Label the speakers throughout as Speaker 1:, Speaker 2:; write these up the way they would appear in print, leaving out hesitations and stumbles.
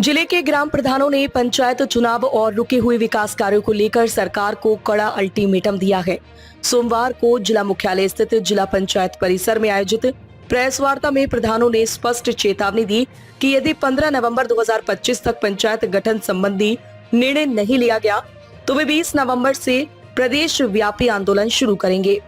Speaker 1: जिले के ग्राम प्रधानों ने पंचायत चुनाव और रुके हुए विकास कार्यों को लेकर सरकार को कड़ा अल्टीमेटम दिया है। सोमवार को जिला मुख्यालय स्थित जिला पंचायत परिसर में आयोजित प्रेस वार्ता में प्रधानों ने स्पष्ट चेतावनी दी कि यदि 15 नवंबर 2025 तक पंचायत गठन संबंधी निर्णय नहीं लिया गया तो वे 20 नवंबर से प्रदेश व्यापी आंदोलन शुरू करेंगे।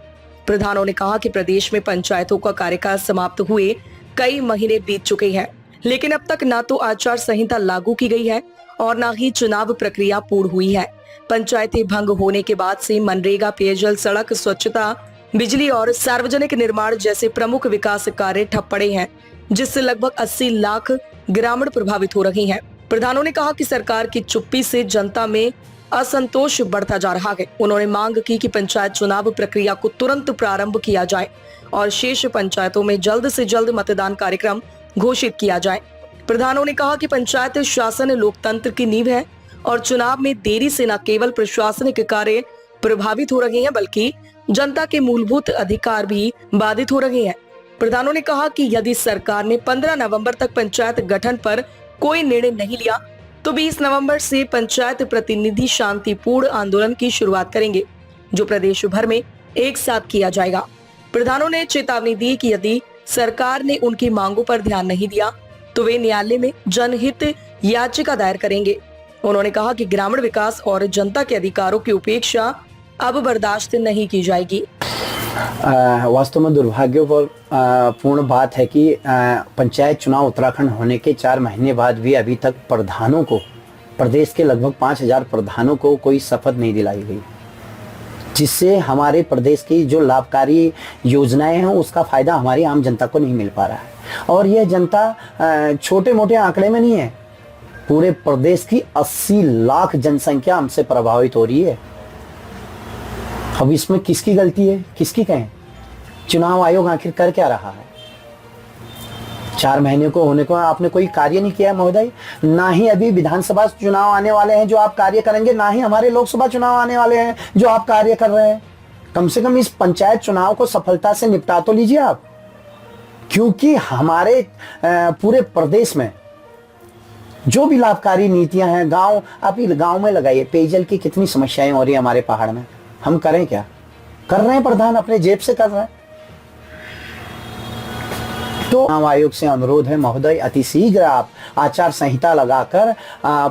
Speaker 1: प्रधानों ने कहा कि प्रदेश में पंचायतों का कार्यकाल समाप्त हुए कई महीने बीत चुके हैं, लेकिन अब तक ना तो आचार संहिता लागू की गई है और ना ही चुनाव प्रक्रिया पूर्ण हुई है। पंचायतें भंग होने के बाद से मनरेगा, पेयजल, सड़क, स्वच्छता, बिजली और सार्वजनिक निर्माण जैसे प्रमुख विकास कार्य ठप पड़े हैं, जिससे लगभग 80 लाख ग्रामीण प्रभावित हो रहे हैं। प्रधानों ने कहा कि सरकार की चुप्पी से जनता में असंतोष बढ़ता जा रहा है। उन्होंने मांग की कि पंचायत चुनाव प्रक्रिया को तुरंत प्रारंभ किया जाए और शेष पंचायतों में जल्द से जल्द मतदान कार्यक्रम घोषित किया जाए। प्रधानों ने कहा कि पंचायत शासन लोकतंत्र की नींव है और चुनाव में देरी से न केवल प्रशासनिक कार्य प्रभावित हो रहे हैं बल्कि जनता के मूलभूत अधिकार भी बाधित हो रहे हैं। प्रधानों ने कहा कि यदि सरकार ने 15 नवंबर तक पंचायत गठन पर कोई निर्णय नहीं लिया तो 20 नवंबर से पंचायत प्रतिनिधि शांतिपूर्ण आंदोलन की शुरुआत करेंगे, जो प्रदेश भर में एक साथ किया जाएगा। प्रधानों ने चेतावनी दी कि यदि सरकार ने उनकी मांगों पर ध्यान नहीं दिया तो वे न्यायालय में जनहित याचिका दायर करेंगे। उन्होंने कहा कि ग्रामीण विकास और जनता के अधिकारों की उपेक्षा अब बर्दाश्त नहीं की जाएगी।
Speaker 2: वास्तव में दुर्भाग्यपूर्ण बात है कि पंचायत चुनाव उत्तराखंड होने के 4 महीने बाद भी अभी तक प्रधानों को, प्रदेश के लगभग 5000 प्रधानों को कोई शपथ नहीं दिलाई गई, जिससे हमारे प्रदेश की जो लाभकारी योजनाएं हैं उसका फायदा हमारी आम जनता को नहीं मिल पा रहा है। और यह जनता छोटे मोटे आंकड़े में नहीं है, पूरे प्रदेश की 80 लाख जनसंख्या हमसे प्रभावित हो रही है। अब इसमें किसकी गलती है, किसकी कहें? चुनाव आयोग आखिर कर क्या रहा है? 4 महीने को होने को आपने कोई कार्य नहीं किया है महोदय। ना ही अभी विधानसभा चुनाव आने वाले हैं जो आप कार्य करेंगे, ना ही हमारे लोकसभा चुनाव आने वाले हैं जो आप कार्य कर रहे हैं। कम से कम इस पंचायत चुनाव को सफलता से निपटा तो लीजिए आप, क्योंकि हमारे पूरे प्रदेश में जो भी लाभकारी नीतियां हैं, गांव आप गांव में लगाइए, पेयजल की कितनी समस्याएं हो रही है हमारे पहाड़ में। हम करें क्या? कर रहे हैं, प्रधान अपने जेब से कर रहे हैं। तो चुनाव आयोग से अनुरोध है महोदय, अतिशीघ्र आप आचार संहिता लगाकर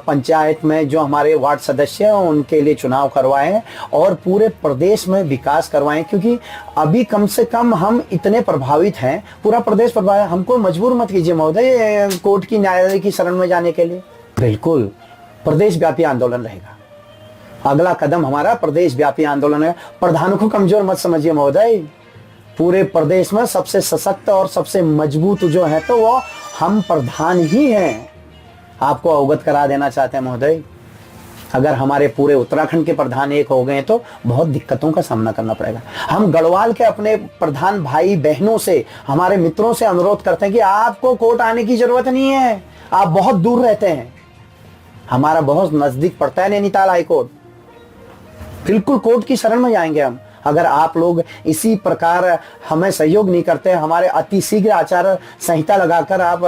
Speaker 2: पंचायत में जो हमारे वार्ड सदस्य हैं उनके लिए चुनाव करवाएं और पूरे प्रदेश में विकास करवाएं, क्योंकि अभी कम से कम हम इतने प्रभावित हैं, पूरा प्रदेश प्रभावित। हमको मजबूर मत कीजिए महोदय कोर्ट की, न्यायालय की शरण में जाने के लिए। बिल्कुल प्रदेश व्यापी आंदोलन रहेगा। अगला कदम हमारा प्रदेश व्यापी आंदोलन है। प्रधानों को कमजोर मत समझिए महोदय, पूरे प्रदेश में सबसे सशक्त और सबसे मजबूत जो है तो वो हम प्रधान ही हैं। आपको अवगत करा देना चाहते हैं महोदय, अगर हमारे पूरे उत्तराखंड के प्रधान एक हो गए तो बहुत दिक्कतों का सामना करना पड़ेगा। हम गढ़वाल के अपने प्रधान भाई बहनों से, हमारे मित्रों से अनुरोध करते हैं कि आपको कोर्ट आने की जरूरत नहीं है, आप बहुत दूर रहते हैं, हमारा बहुत नजदीक पड़ता है नैनीताल हाईकोर्ट। बिल्कुल कोर्ट की शरण में जाएंगे हम, अगर आप लोग इसी प्रकार हमें सहयोग नहीं करते, हमारे अतिशीघ्र आचार संहिता लगाकर आप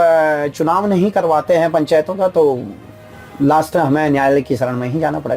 Speaker 2: चुनाव नहीं करवाते हैं पंचायतों का, तो लास्ट हमें न्यायालय की शरण में ही जाना पड़ेगा।